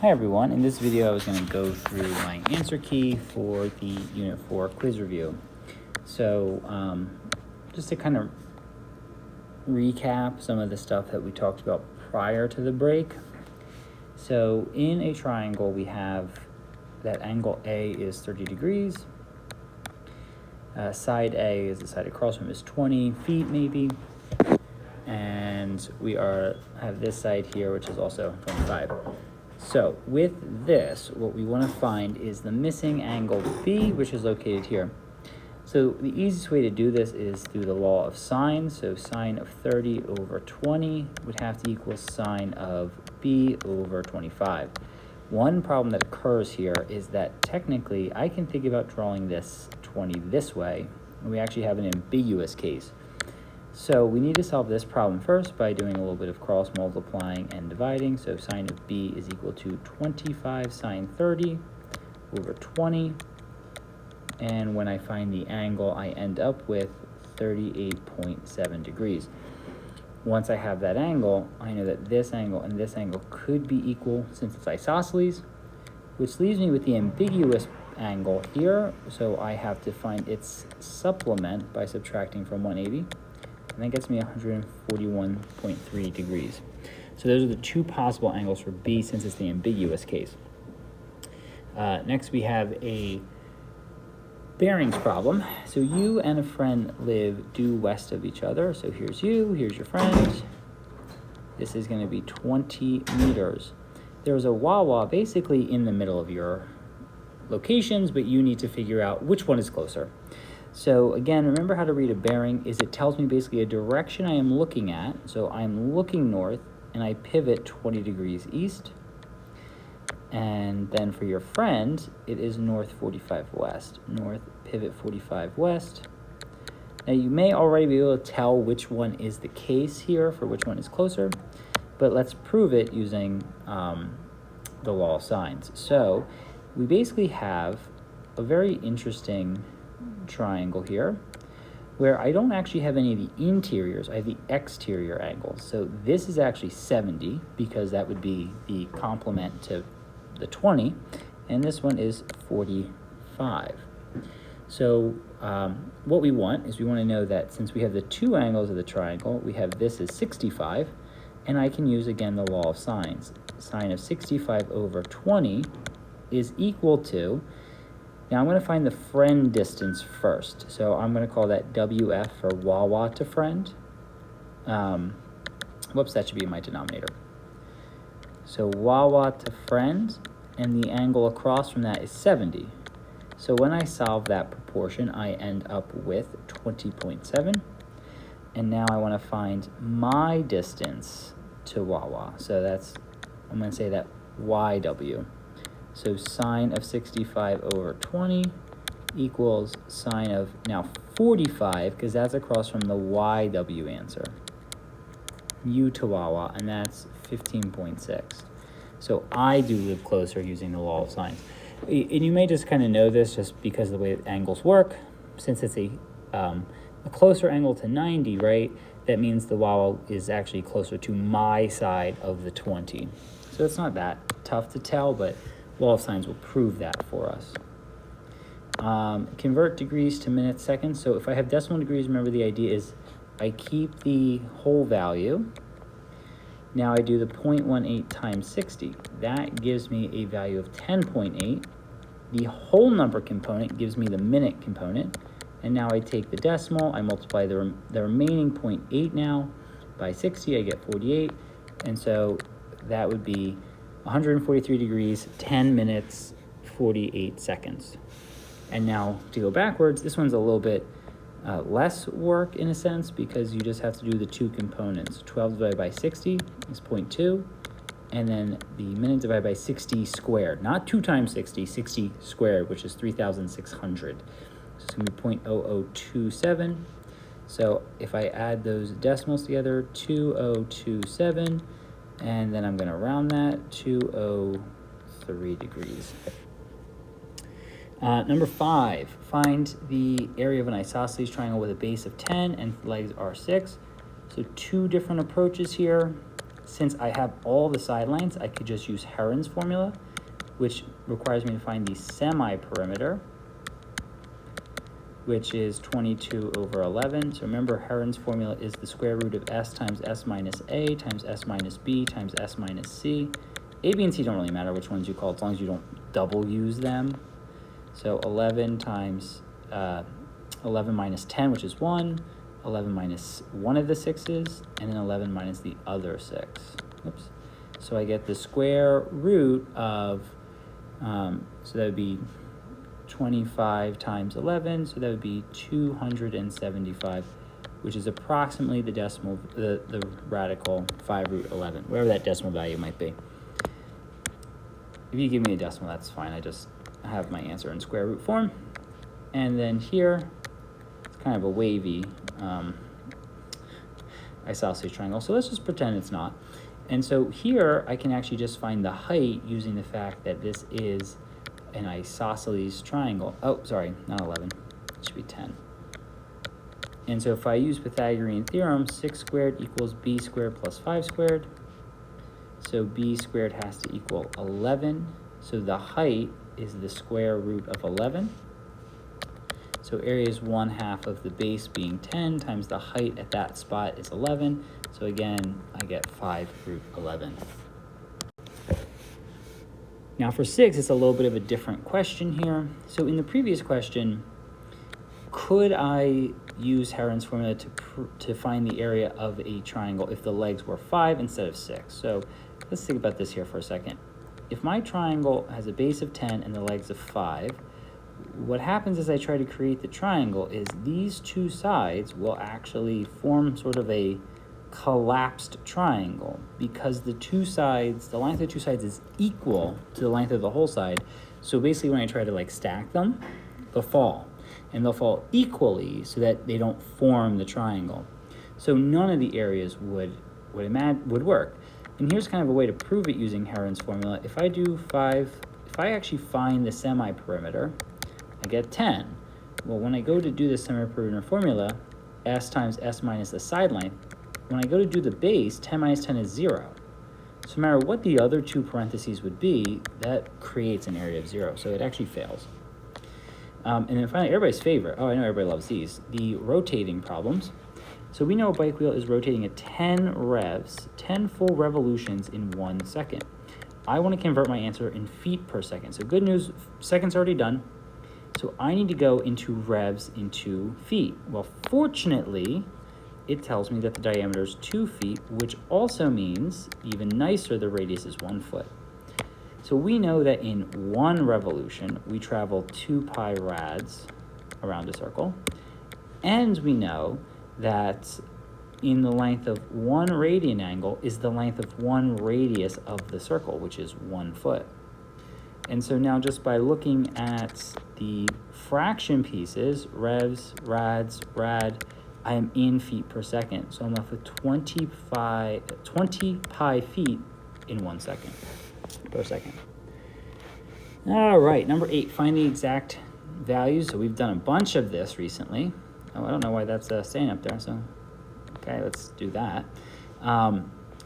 Hi everyone, in this video I was going to go through my answer key for the Unit 4 quiz review. So just to kind of recap some of the stuff that we talked about prior to the break. So in a triangle we have that angle A is 30 degrees, side A is the side across from is 20 feet maybe, and we have this side here which is also 25. So with this, what we want to find is the missing angle B, which is located here. So the easiest way to do this is through the law of sines. So sine of 30 over 20 would have to equal sine of B over 25. One problem that occurs here is that technically I can think about drawing this 20 this way, and we actually have an ambiguous case. So we need to solve this problem first by doing a little bit of cross multiplying and dividing. So sine of B is equal to 25 sine 30 over 20. And when I find the angle, I end up with 38.7 degrees. Once I have that angle, I know that this angle and this angle could be equal since it's isosceles, which leaves me with the ambiguous angle here. So I have to find its supplement by subtracting from 180. And that gets me 141.3 degrees. So those are the two possible angles for B since it's the ambiguous case. Next we have a bearings problem. So you and a friend live due west of each other. So here's you, here's your friend. This is going to be 20 meters. There's a Wawa basically in the middle of your locations, but you need to figure out which one is closer. So again, remember how to read a bearing is it tells me basically a direction I am looking at. So I'm looking north and I pivot 20 degrees east. And then for your friend, it is north 45 west. North pivot 45 west. Now you may already be able to tell which one is the case here for which one is closer, but let's prove it using the law of sines. So we basically have a very interesting triangle here where I don't actually have any of the interiors, I have the exterior angles. So this is actually 70 because that would be the complement to the 20, and this one is 45. So what we want is we want to know that since we have the two angles of the triangle, we have this is 65, and I can use again the law of sines. Sine of 65 over 20 is equal to, now I'm going to find the friend distance first. So I'm going to call that WF for Wawa to friend. Whoops, that should be in my denominator. So Wawa to friend, and the angle across from that is 70. So when I solve that proportion, I end up with 20.7. And now I want to find my distance to Wawa. So I'm going to say that YW. So sine of 65 over 20 equals sine of now 45, because that's across from the YW answer. U to Wawa, and that's 15.6. So I do live closer using the law of sines. And you may just kind of know this just because of the way angles work. Since it's a closer angle to 90, right, that means the Wawa is actually closer to my side of the 20. So it's not that tough to tell, but law of sines will prove that for us. Convert degrees to minutes, seconds. So if I have decimal degrees, remember the idea is I keep the whole value. Now I do the 0.18 times 60. That gives me a value of 10.8. The whole number component gives me the minute component. And now I take the decimal, I multiply the remaining 0.8 now by 60, I get 48. And so that would be 143 degrees, 10 minutes, 48 seconds. And now to go backwards, this one's a little bit less work in a sense because you just have to do the two components. 12 divided by 60 is 0.2, and then the minute divided by 60 squared. Not 2 times 60, 60 squared, which is 3,600. So it's going to be 0.0027. So if I add those decimals together, 2027, and then I'm going to round that, 203 degrees. Number 5, find the area of an isosceles triangle with a base of 10 and legs are 6. So two different approaches here. since I have all the side lengths, I could just use Heron's formula, which requires me to find the semi-perimeter, which is 22 over 11. So remember, Heron's formula is the square root of s times s minus a times s minus b times s minus c. A, b, and c don't really matter which ones you call, as long as you don't double use them. So 11 times 11 minus 10, which is 1, 11 minus one of the 6's, and then 11 minus the other 6. Oops. So I get the square root of, so that would be 25 times 11, so that would be 275, which is approximately the decimal, the radical 5 root 11, whatever that decimal value might be. If you give me a decimal, that's fine. I just have my answer in square root form. And then here, it's kind of a wavy isosceles triangle, so let's just pretend it's not. And so here, I can actually just find the height using the fact that this is an isosceles triangle. Oh, sorry, not 11. It should be 10. And so if I use Pythagorean theorem, 6 squared equals b squared plus 5 squared. So b squared has to equal 11. So the height is the square root of 11. So area is 1/2 of the base being 10 times the height at that spot is 11. So again, I get 5 root 11. Now for 6, it's a little bit of a different question here. So in the previous question, could I use Heron's formula to find the area of a triangle if the legs were 5 instead of 6? So let's think about this here for a second. If my triangle has a base of 10 and the legs of 5, what happens as I try to create the triangle is these two sides will actually form sort of a collapsed triangle because the two sides, the length of the two sides is equal to the length of the whole side. So basically when I try to like stack them, they'll fall. And they'll fall equally so that they don't form the triangle. So none of the areas would work. And here's kind of a way to prove it using Heron's formula. If I actually find the semi-perimeter, I get 10. Well, when I go to do the semi-perimeter formula, s times s minus the side length, when I go to do the base, 10 minus 10 is 0. So no matter what the other two parentheses would be, that creates an area of 0. So it actually fails. And then finally, everybody's favorite. Oh, I know everybody loves these. The rotating problems. So we know a bike wheel is rotating at 10 revs, 10 full revolutions in 1 second. I want to convert my answer in feet per second. So good news, second's already done. So I need to go into revs into feet. Well, fortunately, it tells me that the diameter is 2 feet, which also means, even nicer, the radius is 1 foot. So we know that in 1 revolution, we travel 2 pi rads around a circle. And we know that in the length of 1 radian angle is the length of 1 radius of the circle, which is 1 foot. And so now just by looking at the fraction pieces, revs, rads, rad, I am in feet per second. So I'm left with 20 pi feet in 1 second, per second. All right, number 8, find the exact values. So we've done a bunch of this recently. Oh, I don't know why that's staying up there, so okay, let's do that.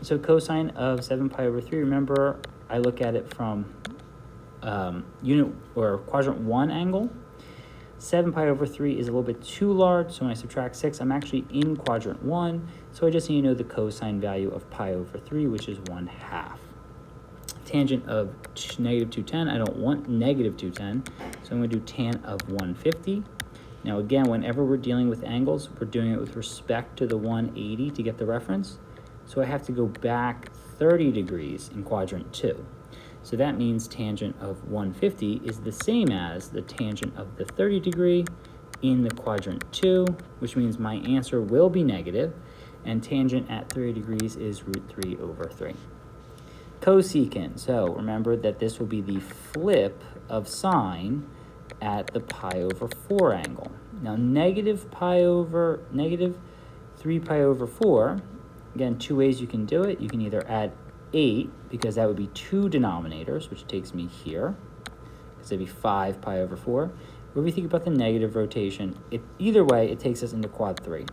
So cosine of 7 pi over 3, remember, I look at it from unit or quadrant 1 angle. 7 pi over 3 is a little bit too large, so when I subtract 6, I'm actually in quadrant 1, so I just need to know the cosine value of pi over 3, which is 1/2. Tangent of negative 210, I don't want negative 210, so I'm going to do tan of 150. Now again, whenever we're dealing with angles, we're doing it with respect to the 180 to get the reference, so I have to go back 30 degrees in quadrant 2. So that means tangent of 150 is the same as the tangent of the 30 degree in the quadrant 2, which means my answer will be negative, and tangent at 30 degrees is root 3 over 3. Cosecant, so remember that this will be the flip of sine at the pi over 4 angle. Now negative 3 pi over 4, again, 2 ways you can do it. You can either add 8, because that would be 2 denominators, which takes me here, because that'd be 5 pi over 4. Or if you think about the negative rotation, either way, it takes us into quad 3,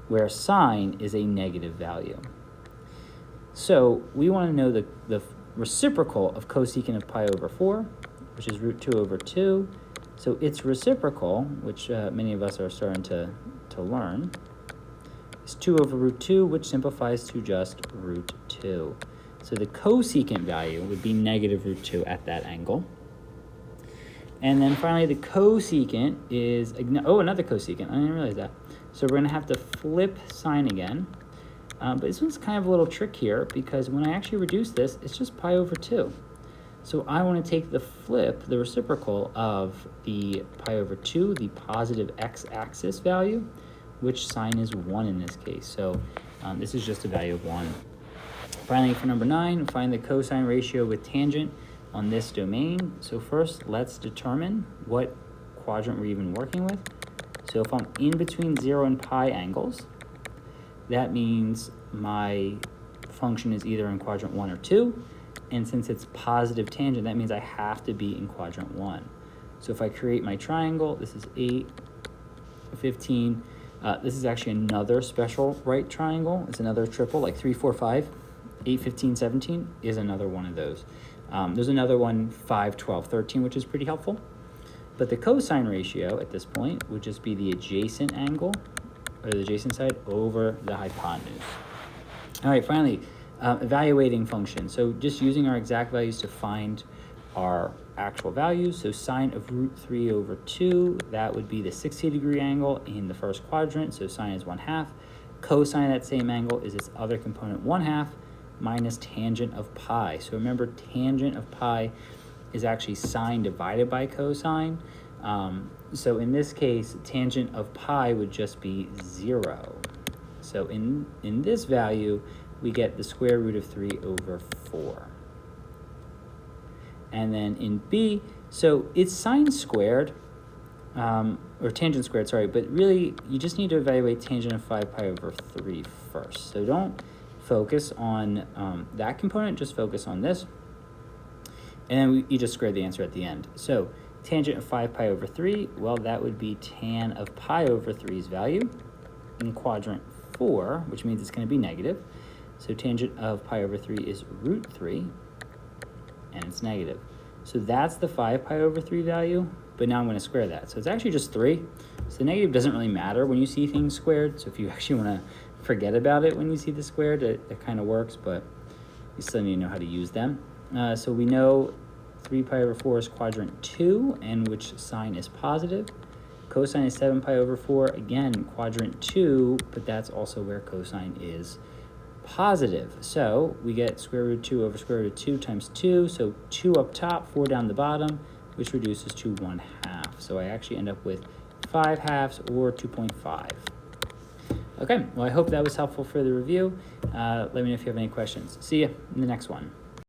where sine is a negative value. So we want to know the reciprocal of cosecant of pi over 4, which is root 2 over 2. So its reciprocal, which many of us are starting to learn, is 2 over root 2, which simplifies to just root 2. So the cosecant value would be negative root 2 at that angle. And then finally, the cosecant is, another cosecant. I didn't realize that. So we're going to have to flip sign again. But this one's kind of a little trick here, because when I actually reduce this, it's just pi over 2. So I want to take the flip, the reciprocal of the pi over 2, the positive x-axis value, which sign is 1 in this case. So this is just a value of 1. Finally, for number 9, find the cosine ratio with tangent on this domain. So first, let's determine what quadrant we're even working with. So if I'm in between 0 and pi angles, that means my function is either in quadrant 1 or 2. And since it's positive tangent, that means I have to be in quadrant 1. So if I create my triangle, this is 8, 15. This is actually another special right triangle. It's another triple, like 3, 4, 5. 8, 15, 17 is another one of those. There's another one, 5, 12, 13, which is pretty helpful. But the cosine ratio at this point would just be the adjacent angle, or the adjacent side, over the hypotenuse. All right, finally, evaluating function. So just using our exact values to find our actual values. So sine of root 3 over 2, that would be the 60-degree angle in the first quadrant. So sine is 1/2. Cosine of that same angle is its other component, 1/2, minus tangent of pi. So remember, tangent of pi is actually sine divided by cosine. So in this case, tangent of pi would just be 0. So in this value, we get the square root of 3 over 4. And then in B, so it's sine squared, or tangent squared, sorry, but really you just need to evaluate tangent of 5 pi over 3 first. So don't focus on that component, just focus on this. And then you just square the answer at the end. So tangent of 5 pi over 3, well, that would be tan of pi over 3's value in quadrant 4, which means it's going to be negative. So tangent of pi over 3 is root 3, and it's negative. So that's the 5 pi over 3 value, but now I'm going to square that. So it's actually just 3. So the negative doesn't really matter when you see things squared. So if you actually want to forget about it when you see the squared, it kind of works, but you still need to know how to use them. So we know 3 pi over 4 is quadrant 2, and which sign is positive. Cosine is 7 pi over 4, again, quadrant 2, but that's also where cosine is positive. So we get square root 2 over square root of 2 times 2. So 2 up top, 4 down the bottom, which reduces to 1/2. So I actually end up with 5/2 or 2.5. Okay, well, I hope that was helpful for the review. Let me know if you have any questions. See you in the next one.